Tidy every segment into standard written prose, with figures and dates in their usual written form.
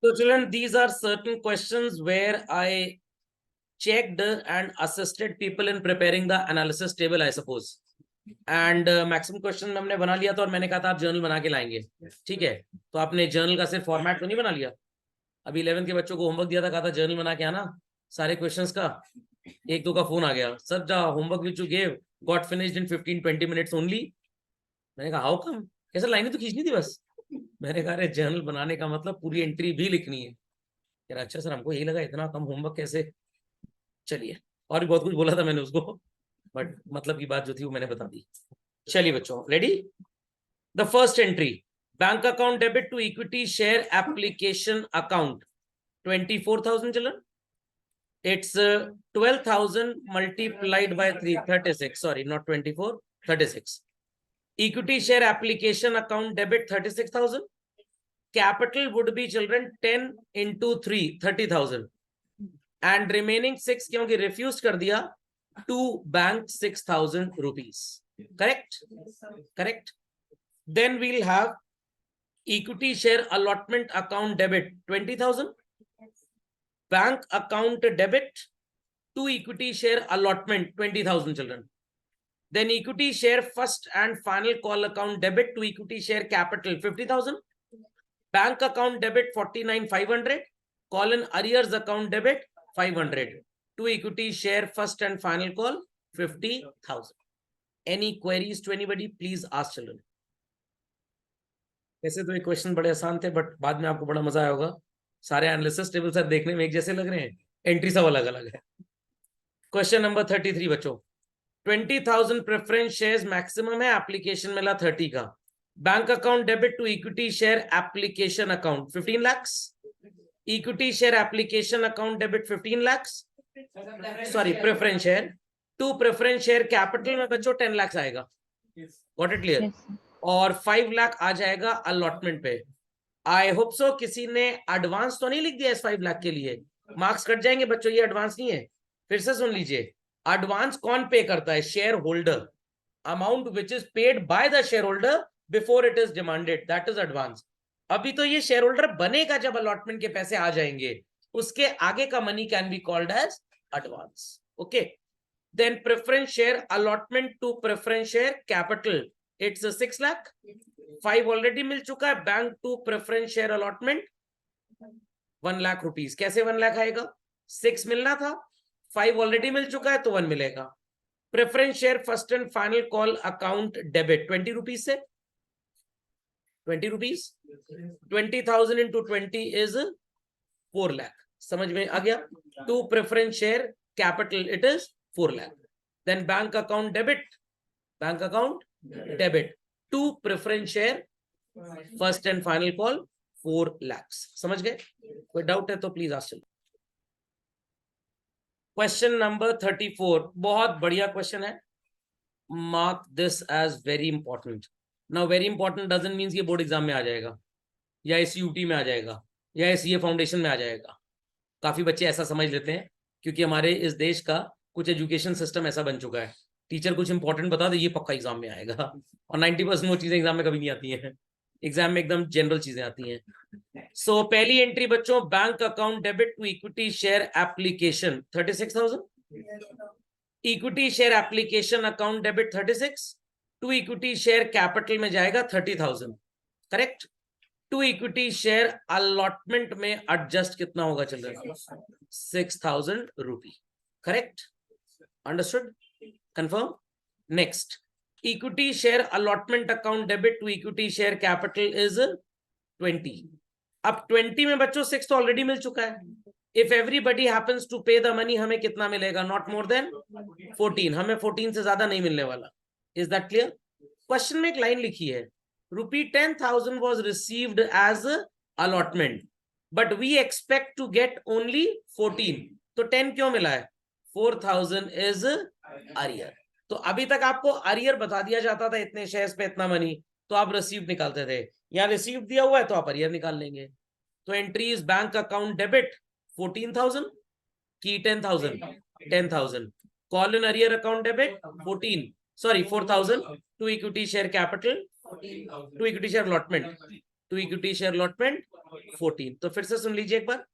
So children, these are certain questions where I checked and assisted people in preparing the analysis table, I suppose. And maximum question हमने बना लिया था और मैंने कहा था आप जर्नल बना के लाएंगे, ठीक है? तो आपने जर्नल का सिर्फ फॉर्मेट तो नहीं बना लिया? अभी 11th के बच्चों को होमवर्क दिया था, कहा था जर्नल बना के आना सारे क्वेश्चंस का। एक दो का फोन आ गया, sir the homework which you gave got finished in 15-20 minutes only. मैंने कहा हाउ कम, कैसे लाइनें तो खींचनी थी बस। मैंने कहा अरे जर्नल बनाने का मतलब पूरी एंट्री भी लिखनी है। यार अच्छा सर, हमको यही लगा इतना कम होमवर्क कैसे। चलिए, और भी बहुत कुछ बोला था मैंने उसको, बट मतलब की बात जो थी वो मैंने बता दी। चलिए बच्चों, ready? The first entry, bank account debit to equity share application account 24,000 children. It's 12,000 multiplied by 3, 36. Sorry, not 24, 36. Equity share application account debit 36,000. Capital would be children 10 into 3, 30,000. And remaining 6 क्योंकि refused कर दिया, to bank 6,000 rupees. Correct? Correct. Then we'll have equity share allotment account debit 20,000. Bank account debit to equity share allotment 20,000 children. Then equity share first and final call account debit to equity share capital 50,000. Bank account debit 49,500. Call in arrears account debit 500. To equity share first and final call 50,000. Any queries to anybody? Please ask children. वैसे तो ये question बड़े आसान थे, but बाद में आपको बड़ा मजा आया होगा। सारे एनालिसिस टेबल सर देखने में एक जैसे लग रहे हैं, एंट्री सब अलग अलग है। क्वेश्चन नंबर 33 बच्चों, 20,000 प्रेफरेंस शेयर्स मैक्सिमम है, एप्लीकेशन मिला 30 का। Bank account debit to equity share application account 15 lakh. Equity share application account debit 15 lakh, sorry preference share to preference share capital में बच्चों 10 लाख आएगा। Got it clear? और 5 लाख आ जाएगा अलॉटमेंट पे। आई होप सो किसी ने एडवांस तो नहीं लिख दिया इस 5 लाख के लिए, मार्क्स कट जाएंगे बच्चों, ये एडवांस नहीं है। फिर से सुन लीजिए, एडवांस कौन पे करता है? Share holder. Amount which is paid by the share holder before it is demanded, that is advance. अभी तो ये शेयर होल्डर बनेगा जब अलॉटमेंट के पैसे आ जाएंगे, उसके आगे का money can be called as advance. Okay, then preference share allotment to preference share capital, it's 6 lakh. 5 already मिल चुका है। Bank to preference share allotment 1 lakh rupees. कैसे 1 लाख आएगा? 6 मिलना था, 5 ऑलरेडी मिल चुका है तो 1 मिलेगा। Preference share first and final call account debit 20 rupees से, 20 रुपीज। 20,000 into 20 is 4 lakh. समझ में आ गया? To preference share capital it is 4 lakh. Then bank account debit, bank account debit to preference share first and final call 4 lakh. समझ गए? कोई doubt है तो प्लीज आस्क। क्वेश्चन नंबर 34, बहुत बढ़िया क्वेश्चन है। Mark this as very important. Now very important doesn't means ये board exam में आ जाएगा, या इस यूटी में आ जाएगा, या इस ये फाउंडेशन में आ जाएगा। काफी बच्चे ऐसा समझ लेते हैं, क्योंकि हमारे इस देश का कुछ एजुकेशन सिस्टम ऐसा बन चुका है, टीचर कुछ इंपॉर्टेंट बता दे ये पक्का एग्जाम में आएगा, और 90% वो चीजें एग्जाम में कभी नहीं आती हैं। एग्जाम में एकदम जनरल चीजें आती हैं। सो पहली एंट्री बच्चों, bank account debit to equity share application 36,000। Equity share application account debit 36, to equity share capital में जाएगा 30,000। Correct? To equity share allotment में एडजस्ट कितना होगा children? 6,000 rupee. Correct? Understood? Confirm? Next, equity share allotment account debit to equity share capital is 20। अब 20 में बच्चों 6 तो already मिल चुका है। इफ एवरीबडी हैपेंस टू पे द मनी, हमें कितना मिलेगा? Not more than 14। हमें 14 से ज्यादा नहीं मिलने वाला। Is that clear? क्वेश्चन में एक लाइन लिखी है, रुपी 10,000 was received as allotment, but we expect to get only 14. तो 10 क्यों मिला है? 4,000 is arrear। तो अभी तक आपको अरियर बता दिया जाता था, इतने शेयर्स पे इतना मनी, तो आप रिसीव निकालते थे। यहाँ रिसीव दिया हुआ है तो आप अरियर निकाल लेंगे। तो entry is bank account debit 14,000 की 10,000, 10,000। Call in arrear account debit 14, sorry 4,000 to equity share capital, to equity share allotment, to equity share allotment 14। तो फिर से सुन लीजिए एक बार,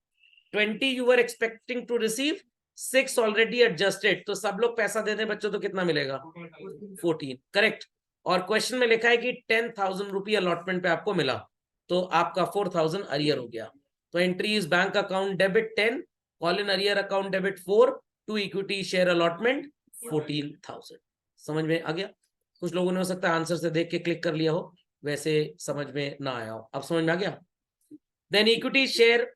20 you were expecting to receive, 6 already adjusted, तो सब लोग पैसा दे दें बच्चों तो कितना मिलेगा? 14, करेक्ट। और क्वेश्चन में लिखा है कि 10,000 रुपये अलॉटमेंट पे आपको मिला, तो आपका 4,000 अरियर हो गया। तो entry is bank account debit 10, call in arrear account debit 4, to equity share allotment 14,000। समझ में आ गया? कुछ लोगों ने हो सकता है आंसर से देख के क्लिक कर लिया हो, वैसे समझ में ना आया हो। अब समझ में आ गया? Then equity share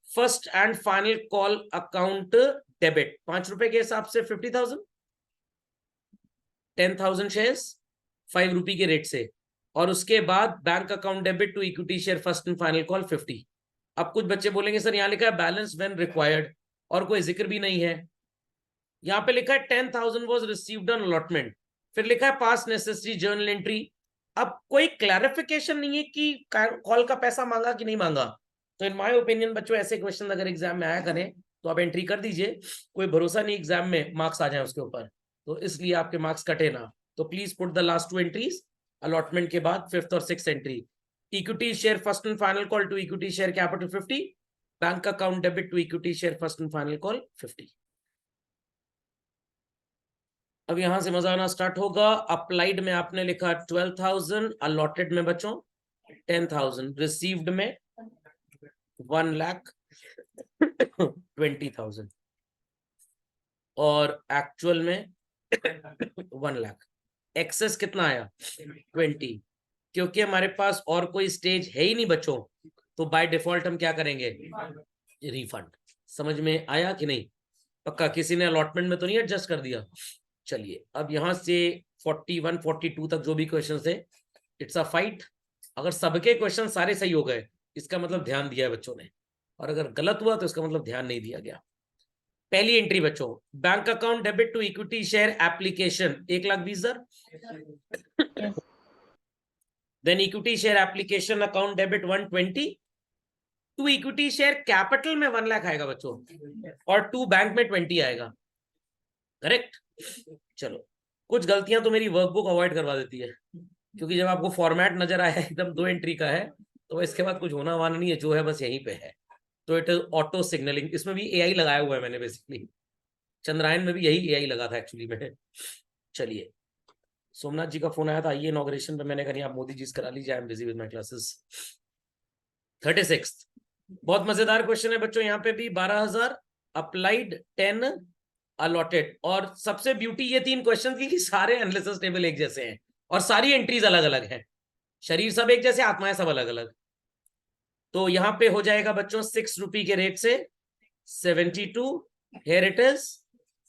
first and final call account debit, 5 रुपए के हिसाब से 50,000, 10,000 शेयर्स 5 रुपए के रेट से, और उसके बाद bank account debit to equity share first and final call 50। अब कुछ बच्चे बोलेंगे सर यहाँ लिखा है बैलेंस व्हेन रिक्वायर्ड और कोई जिक्र भी नहीं है। यहाँ पे लिखा है 10,000 वाज रिसीव्ड ऑन अलॉटमेंट, फिर लिखा है पास नेसेसरी जर्नल एंट्री। अब कोई क्लैरिफिकेशन नहीं है कि कॉल का पैसा मांगा कि नहीं मांगा। तो इन माय ओपिनियन बच्चों ऐसे क्वेश्चन अगर एग्जाम में आया करें तो आप एंट्री कर दीजिए, कोई भरोसा नहीं एग्जाम में मार्क्स आ जाए उसके ऊपर, तो इसलिए आपके मार्क्स कटे ना। तो please put the last 2 entries allotment के बाद 5th और 6th entry. Equity share first and final call to equity share capital 50, bank account debit to equity share first and final call 50। अब यहां से मजा आना स्टार्ट होगा। अप्लाइड में आपने लिखा 12,000, अलॉटेड में बच्चों 10,000, रिसीव्ड में 1,20,000 और एक्चुअल में 1 लाख। एक्सेस कितना आया? 20। क्योंकि हमारे पास और कोई स्टेज है ही नहीं बच्चों, तो बाय डिफॉल्ट हम क्या करेंगे? रिफंड। समझ में आया कि नहीं? पक्का किसी ने अलॉटमेंट में तो नहीं एडजस्ट कर दिया? चलिए अब यहां से 41 42 तक जो भी क्वेश्चन थे, इट्स अ फाइट। अगर सबके क्वेश्चन सारे सही हो गए इसका मतलब ध्यान दिया है बच्चों ने, और अगर गलत हुआ तो इसका मतलब ध्यान नहीं दिया गया। पहली एंट्री बच्चों, bank account debit to equity share application 1,20,000। Then equity share application account debit 120, to equity share capital में 1 लाख आएगा बच्चों, और टू बैंक में 20 आएगा, करेक्ट। चलो कुछ गलतियां तो मेरी वर्कबुक अवॉइड करवा देती है, क्योंकि जब आपको फॉर्मेट नजर आया एकदम 2 एंट्री का है तो इसके बाद कुछ होना वाना नहीं है, जो है बस यहीं पे है। तो इट इज ऑटो सिग्नलिंग, इसमें भी एआई लगाया हुआ है मैंने बेसिकली, चंद्रायन में भी यही एआई लगा था एक्चुअली में। चलिए सोमनाथ जी का फोन आया था, आइए इनॉग्रेशन पे, मैंने कहा आप मोदी जी से करा लीजिए, I am busy with my classes. 36 बहुत मजेदार क्वेश्चन है बच्चों, यहाँ पे भी 12,000 अप्लाइड 10 अलॉटेड, और सबसे ब्यूटी ये 3 क्वेश्चन की कि सारे एनालिसिस टेबल एक जैसे हैं और सारी एंट्रीज अलग अलग हैं, शरीर सब एक जैसे, आत्माएं सब अलग अलग। तो यहाँ पे हो जाएगा बच्चों 6 रुपए के रेट से 72, here it is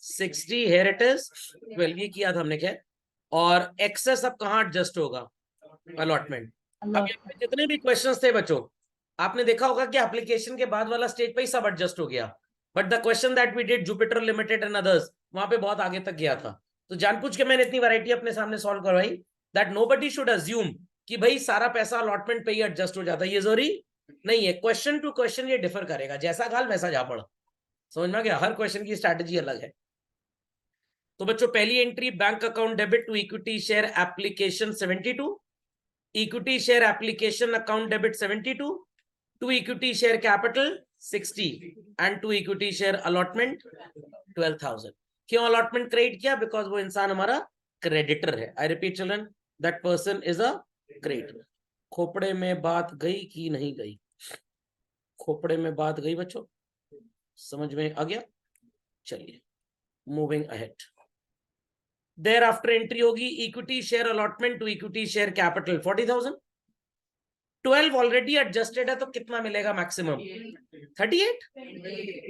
60, here it is 12, ये किया था हमने क्या। और एक्सेस अब कहाँ एडजस्ट होगा? अलॉटमेंट। अब यहाँ पे जितने भी क्वेश्चंस थे बच्चों, आपने देखा होगा कि एप्लीकेशन के बाद वाला स्टेज पे ही सब एडजस्ट हो गया, but the question that we did Jupiter limited and others, वहां पे बहुत आगे तक गया था। तो जानबूझ के मैंने इतनी वैरायटी अपने सामने सॉल्व करवाई दैट नोबडी शुड अज्यूम कि भाई सारा पैसा अलॉटमेंट पे ही एडजस्ट हो जाता है, ये जरूरी नहीं है। क्वेश्चन टू क्वेश्चन ये डिफर करेगा, जैसा गाल वैसा जा पड़ा। समझ में आ गया? हर क्वेश्चन की स्ट्रैटेजी अलग है। तो बच्चों पहली entry bank account debit to equity share application 72, equity share application account debit 72, to equity share capital 60 and to equity share allotment 12,000। क्यों अलॉटमेंट क्रेडिट किया? बिकॉज वो इंसान हमारा क्रेडिटर है। I repeat children, that person is a creditor. खोपड़े में बात गई कि नहीं गई? खोपड़े में बात गई बच्चों, समझ में आ गया? चलिए moving ahead. Thereafter entry होगी equity share allotment to equity share capital 40,000, 12 already adjusted है तो कितना मिलेगा maximum? 38,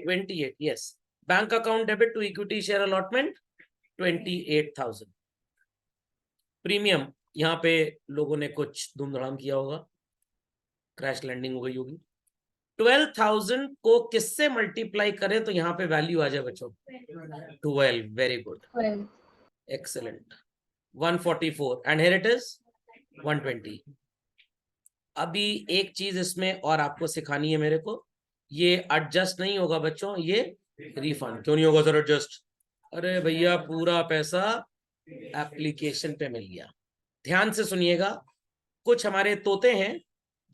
28, yes. Bank account debit to equity share allotment 28,000। Premium यहाँ पे लोगों ने कुछ धूमधड़ाम किया होगा, क्रैश लैंडिंग हो गई होगी। 12,000 को किससे मल्टीप्लाई करें तो यहाँ पे वैल्यू आ जाए बच्चों? 12, very good, excellent. 144 and here it is 120। अभी एक चीज इसमें और आपको सिखानी है मेरे को, ये एडजस्ट नहीं होगा बच्चों, ये रिफंड। क्यों नहीं होगा सर एडजस्ट? अरे भैया पूरा पैसा एप्लीकेशन पे मिल गया। ध्यान से सुनिएगा, कुछ हमारे तोते हैं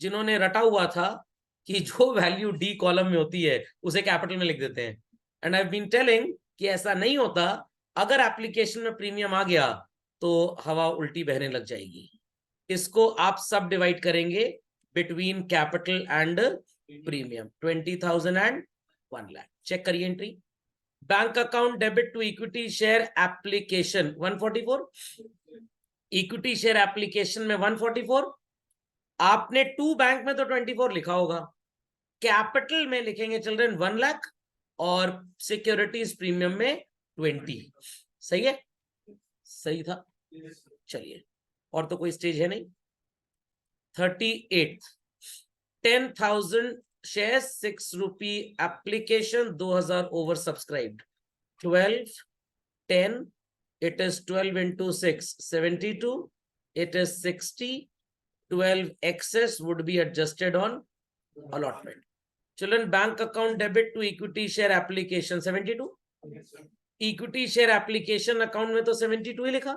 जिन्होंने रटा हुआ था कि जो वैल्यू डी कॉलम में होती है उसे कैपिटल में लिख देते हैं। एंड आई बीन टेलिंग कि ऐसा नहीं होता, अगर एप्लीकेशन में प्रीमियम आ गया तो हवा उल्टी बहने लग जाएगी। इसको आप सब डिवाइड करेंगे between capital and premium, 20,000 and 1 lakh. Check करिए entry. Bank account debit to equity share application 144, equity share application में 144। आपने टू बैंक में तो 24 लिखा होगा, कैपिटल में लिखेंगे चिल्ड्रन 1 लाख और सिक्योरिटीज प्रीमियम में 20। सही है, सही था। चलिए, और तो कोई स्टेज है नहीं। 38, 10,000 shares 6 rupee application 2000 over subscribed, 12, 10, it is 12 into 6, 72, it is 60, 12 excess would be adjusted on allotment. Children, bank account debit to equity share application 72, equity share application account में तो 72 ही लिखा,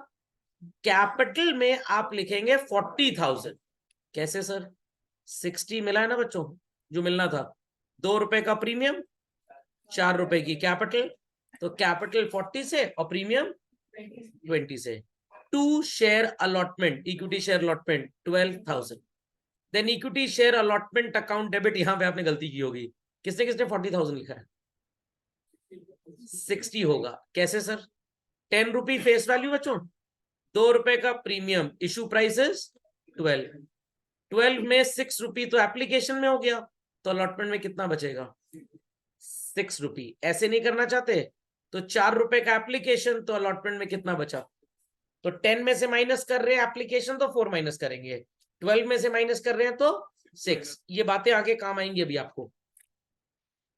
कैपिटल में आप लिखेंगे 40,000। कैसे सर? 60 मिला है ना बच्चों, जो मिलना था, 2 रुपए का प्रीमियम, 4 रुपए की कैपिटल, तो कैपिटल 40 से और प्रीमियम 20 से। To share allotment, equity share allotment 12,000। Then equity share allotment account debit, यहां पे आपने गलती की होगी, किसने किसने 40,000 लिखा है? 60 होगा। कैसे सर? 10 रुपी फेस वैल्यू बच्चों, 2 रुपए का प्रीमियम, इशू प्राइसेस 12, 12 में 6 रुपी तो एप्लीकेशन में हो गया, तो अलॉटमेंट में कितना बचेगा? 6 रुपी। ऐसे नहीं करना चाहते तो 4 रुपए का एप्लीकेशन, तो अलॉटमेंट में कितना बचा? तो 10 में से माइनस कर रहे हैं एप्लीकेशन तो 4 माइनस करेंगे, 12 में से माइनस कर रहे हैं तो 6। ये बातें आगे काम आएंगी अभी आपको।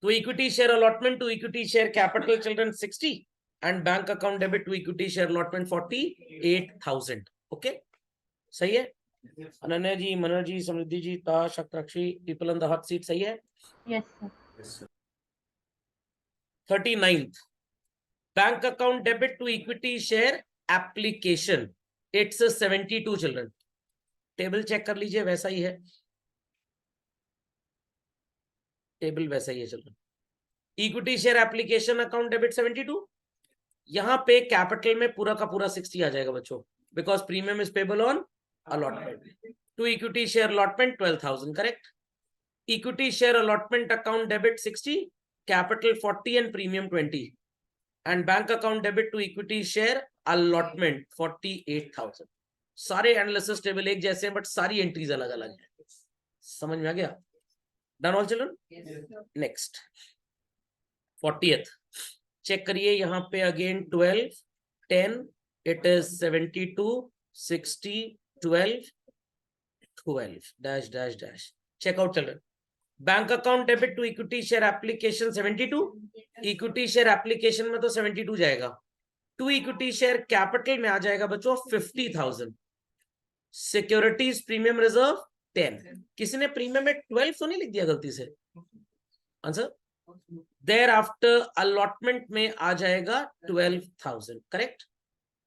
तो equity share allotment to equity share capital children 60 and bank account debit to equity share allotment 48,000। Okay, सही है। Ananya ji, Manoj ji, Samriddhi ji, Tash, Akshi, people on the hot seat, सही है? Yes, sir. 39th, bank account debit to equity share application, it's 72 children. Table check कर लीजिए, वैसा ही है, table वैसा ही है children. Equity share application account debit 72, यहां पे कैपिटल में पूरा का पूरा 60 आ जाएगा बच्चों, because premium is payable on allotment. To equity share allotment 12,000, correct. Equity share allotment account debit 60, capital 40 and premium 20, and bank account debit to equity share allotment 48,000। सारे एनालिसिस टेबल एक जैसे हैं बट सारी एंट्रीज अलग अलग है। समझ में आ गया? Done all children? Next 40th, check करिए यहाँ पे again 12, 10, it is 72, 60, 12, 12 dash dash dash. Checkout children. Bank account debit to equity share application 72, equity share application में तो 72 जाएगा, टू इक्विटी शेयर कैपिटल में आ जाएगा बच्चों 50,000, सिक्योरिटीज प्रीमियम रिजर्व 10। किसी ने प्रीमियम में 12 तो नहीं लिख दिया गलती से? आंसर देयर आफ्टर अलॉटमेंट में आ जाएगा 12,000, correct.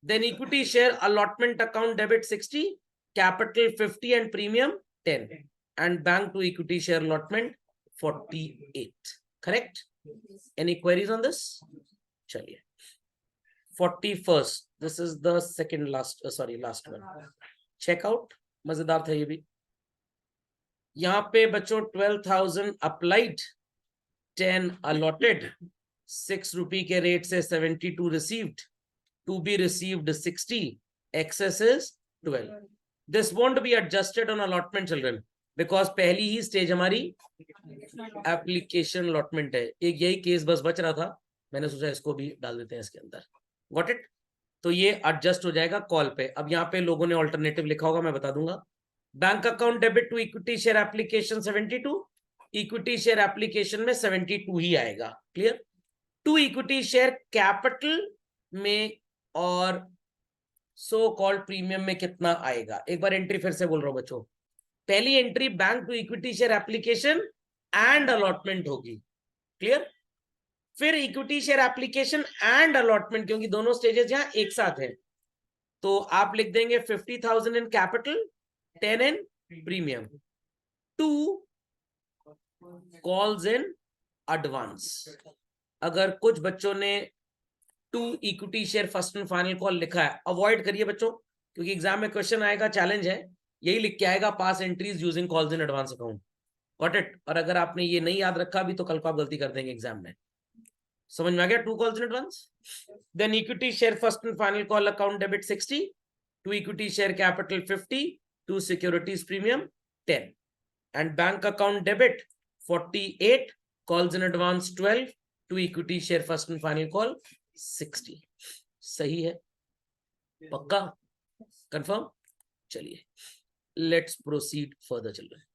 Then equity share allotment account debit 60, capital 50 and premium 10, and bank to equity share allotment 48, correct. Any queries on this? चलिए 41st, this is the second last, sorry last one. Checkout, मजेदार था ये भी। यहाँ पे बच्चों 12,000 applied, 10 allotted, 6 रुपी के rate से 72 received, to be received 60, excess is 12. This won't be adjusted on allotment children because पहली ही स्टेज हमारी एप्लीकेशन अलॉटमेंट है। एक यही केस बस बच रहा था, मैंने सोचा इसको भी डाल देते हैं इसके अंदर। Got it? तो ये एडजस्ट हो जाएगा कॉल पे। अब यहाँ पे लोगों ने ऑल्टरनेटिव लिखा होगा, मैं बता दूंगा। Bank account debit to equity share application 72, equity share application में 72 ही आएगा, clear. To equity share capital में और सो कॉल्ड प्रीमियम में कितना आएगा? एक बार एंट्री फिर से बोल रहा हूं बच्चों। पहली entry bank to equity share application and allotment होगी, क्लियर। फिर equity share application and allotment, क्योंकि दोनों स्टेजेस यहां एक साथ है, तो आप लिख देंगे 50,000 in capital, 10 in premium. To calls in advance. अगर कुछ बच्चों ने 2 equity share first and final call लिखा है, अवॉइड करिए बच्चों, क्योंकि एग्जाम में क्वेश्चन आएगा, चैलेंज है, यही लिख के आएगा, pass entries using calls in advance account. Got it? और अगर आपने ये नहीं याद रखा भी तो कल को आप गलती कर देंगे एग्जाम में। समझ में आ गया? 2 calls in advance. Then equity share first and final call account debit 60, to equity share capital 50, to securities premium 10, and bank account debit 48, calls in advance 12, to equity share first and final call 60। सही है? पक्का? Confirm? चलिए let's proceed further. चल रहे हैं।